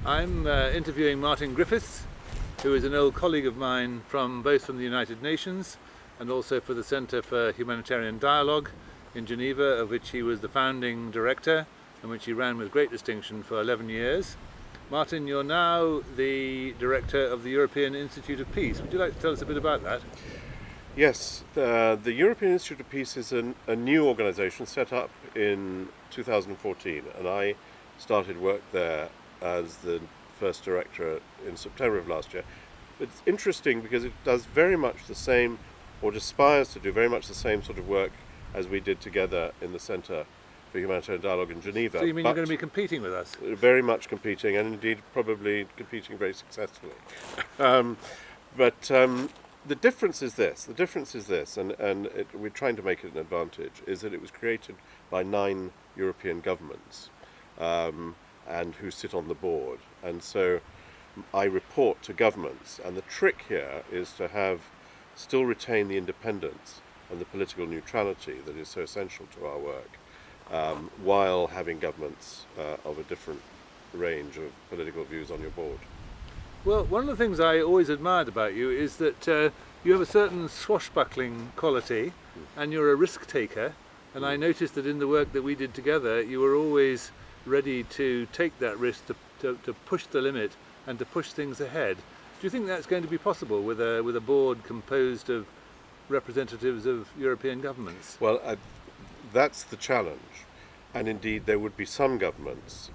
I'm interviewing Martin Griffiths, who is an old colleague of mine both from the United Nations and also for the Centre for Humanitarian Dialogue in Geneva, of which he was the founding director and which he ran with great distinction for 11 years. Martin, you're now the director of the European Institute of Peace. Would you like to tell us a bit about that? Yes, the European Institute of Peace is a new organisation set up in 2014, and I started work there as the first director in September of last year. It's interesting because it does very much the same, or aspires to do very much the same sort of work as we did together in the Centre for Humanitarian Dialogue in Geneva. So you mean you're going to be competing with us? Very much competing, and indeed probably competing very successfully. The difference is this, and we're trying to make it an advantage, is that it was created by 9 European governments and who sit on the board. And so I report to governments, and the trick here is to still retain the independence and the political neutrality that is so essential to our work, while having governments of a different range of political views on your board. Well, one of the things I always admired about you is that you have a certain swashbuckling quality and you're a risk taker, and I noticed that in the work that we did together you were always ready to take that risk, to push the limit and to push things ahead. Do you think that's going to be possible with a board composed of representatives of European governments? Well, that's the challenge, and indeed there would be some governments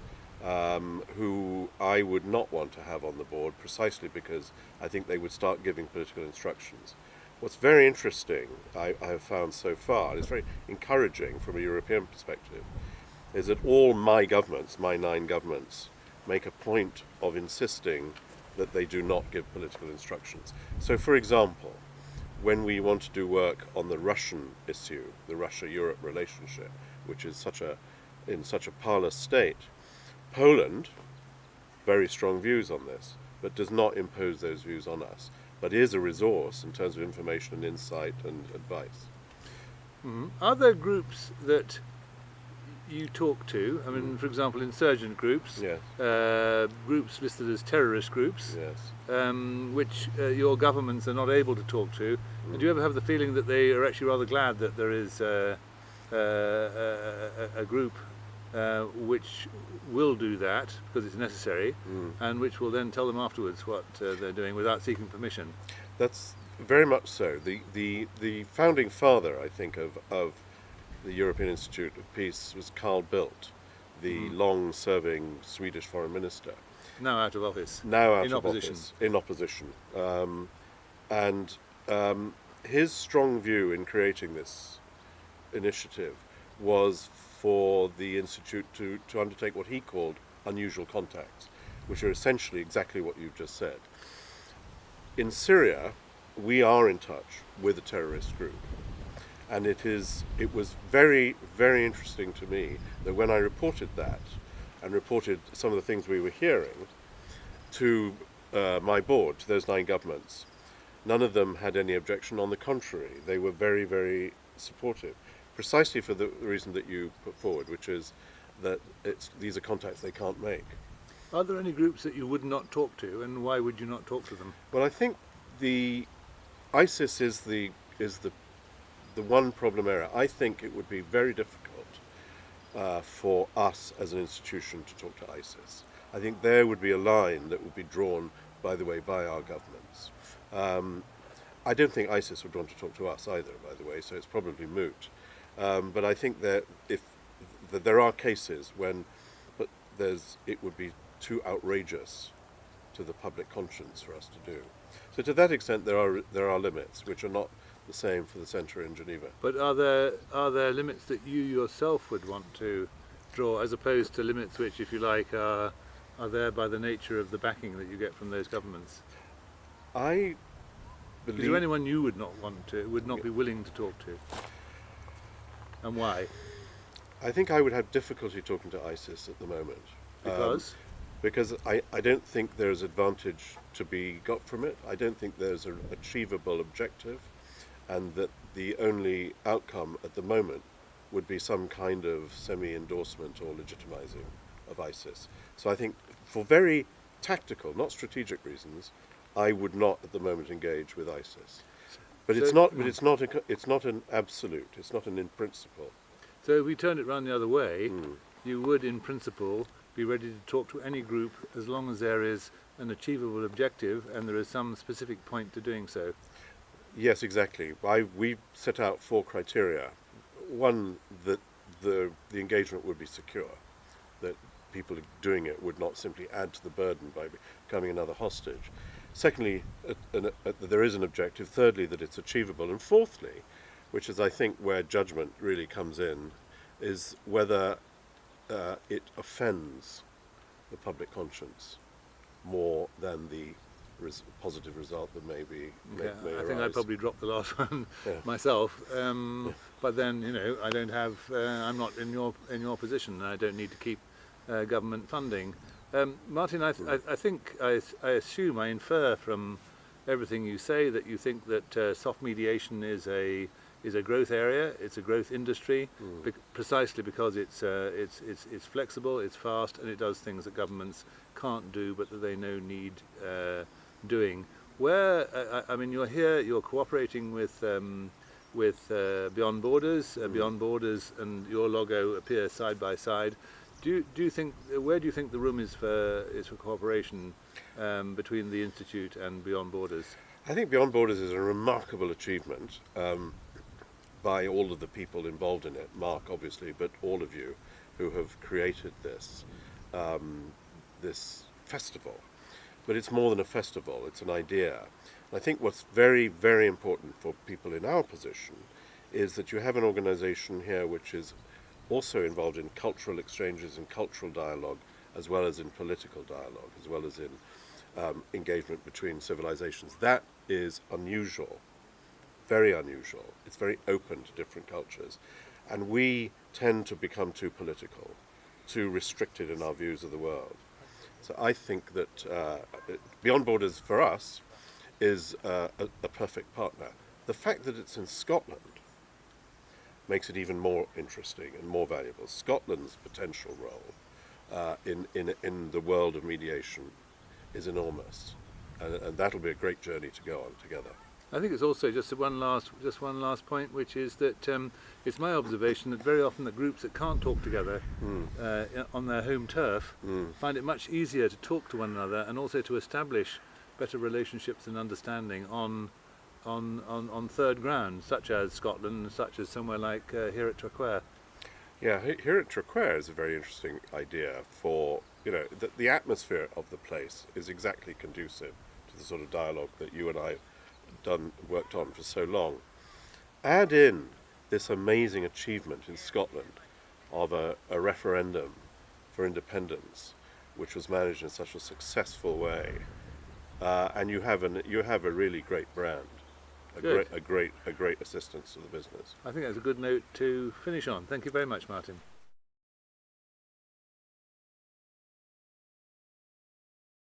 who I would not want to have on the board, precisely because I think they would start giving political instructions. What's very interesting, I have found so far, and it's very encouraging from a European perspective, is that all my governments, my 9 governments, make a point of insisting that they do not give political instructions. So, for example, when we want to do work on the Russian issue, the Russia-Europe relationship, which is in such a parlous state, Poland, very strong views on this, but does not impose those views on us, but is a resource in terms of information and insight and advice. Mm-hmm. Are there groups that you talk to? I mean, for example, insurgent groups, Yes. Groups listed as terrorist groups, Yes. which your governments are not able to talk to. And do you ever have the feeling that they are actually rather glad that there is a group which will do that because it's necessary, and which will then tell them afterwards what they're doing without seeking permission? That's very much so. The founding father, I think, of the European Institute of Peace was Carl Bildt, the long-serving Swedish foreign minister. Now out of office. Now out in of opposition. office. In opposition. His strong view in creating this initiative was for the Institute to undertake what he called unusual contacts, which are essentially exactly what you've just said. In Syria, we are in touch with a terrorist group. And it was very, very interesting to me that when I reported that, and reported some of the things we were hearing to my board, to those 9 governments, none of them had any objection. On the contrary, they were very, very supportive, precisely for the reason that you put forward, which is that these are contacts they can't make. Are there any groups that you would not talk to, and why would you not talk to them? Well, I think the ISIS is the one problem area. I think it would be very difficult for us as an institution to talk to ISIS. I think there would be a line that would be drawn, by the way, by our governments. I don't think ISIS would want to talk to us either, by the way, so it's probably moot. But I think that there are cases when it would be too outrageous to the public conscience for us to do. So to that extent, there are limits, which are not the same for the centre in Geneva. But are there limits that you yourself would want to draw, as opposed to limits which, if you like, are there by the nature of the backing that you get from those governments? I believe. Is there anyone you would not be willing to talk to, and why? I think I would have difficulty talking to ISIS at the moment. Because? Because I don't think there's advantage to be got from it. I don't think there's an achievable objective, and that the only outcome at the moment would be some kind of semi-endorsement or legitimizing of ISIS. So I think for very tactical, not strategic reasons, I would not at the moment engage with ISIS. But So- it's not. But it's not an absolute. It's not an in principle. So if we turned it round the other way, you would, in principle, be ready to talk to any group as long as there is an achievable objective and there is some specific point to doing so. Yes, exactly. We set out 4 criteria. One, that the engagement would be secure, that people doing it would not simply add to the burden by becoming another hostage. Secondly, that there is an objective. Thirdly, that it's achievable. And fourthly, which is I think where judgment really comes in, is whether it offends the public conscience more than the positive result that may I think arise. I'd probably drop the last one Yeah. myself. But then, I don't have. I'm not in your position. I don't need to keep government funding. Martin, I think I assume, I infer from everything you say that you think that soft mediation is a growth area. It's a growth industry, precisely because it's flexible, it's fast, and it does things that governments can't do, but that they know need doing. Where you're here, you're cooperating with Beyond Borders. Beyond Borders and your logo appear side by side. Do you think, where do you think the room is for cooperation between the Institute and Beyond Borders? I think Beyond Borders is a remarkable achievement by all of the people involved in it. Mark, obviously, but all of you who have created this this festival. But it's more than a festival, it's an idea. And I think what's very, very important for people in our position is that you have an organization here which is also involved in cultural exchanges and cultural dialogue, as well as in political dialogue, as well as in engagement between civilizations. That is unusual, very unusual. It's very open to different cultures. And we tend to become too political, too restricted in our views of the world. So I think that Beyond Borders for us is a perfect partner. The fact that it's in Scotland makes it even more interesting and more valuable. Scotland's potential role in the world of mediation is enormous, and that'll be a great journey to go on together. I think it's also just one last point, which is that it's my observation that very often the groups that can't talk together on their home turf find it much easier to talk to one another and also to establish better relationships and understanding on third ground, such as Scotland, such as somewhere like here at Traquair. Yeah, here at Traquair is a very interesting idea for, the atmosphere of the place is exactly conducive to the sort of dialogue that you and I worked on for so long. Add in this amazing achievement in Scotland of a referendum for independence, which was managed in such a successful way, and you have a really great brand, a great assistance to the business. I think that's a good note to finish on. Thank you very much, Martin.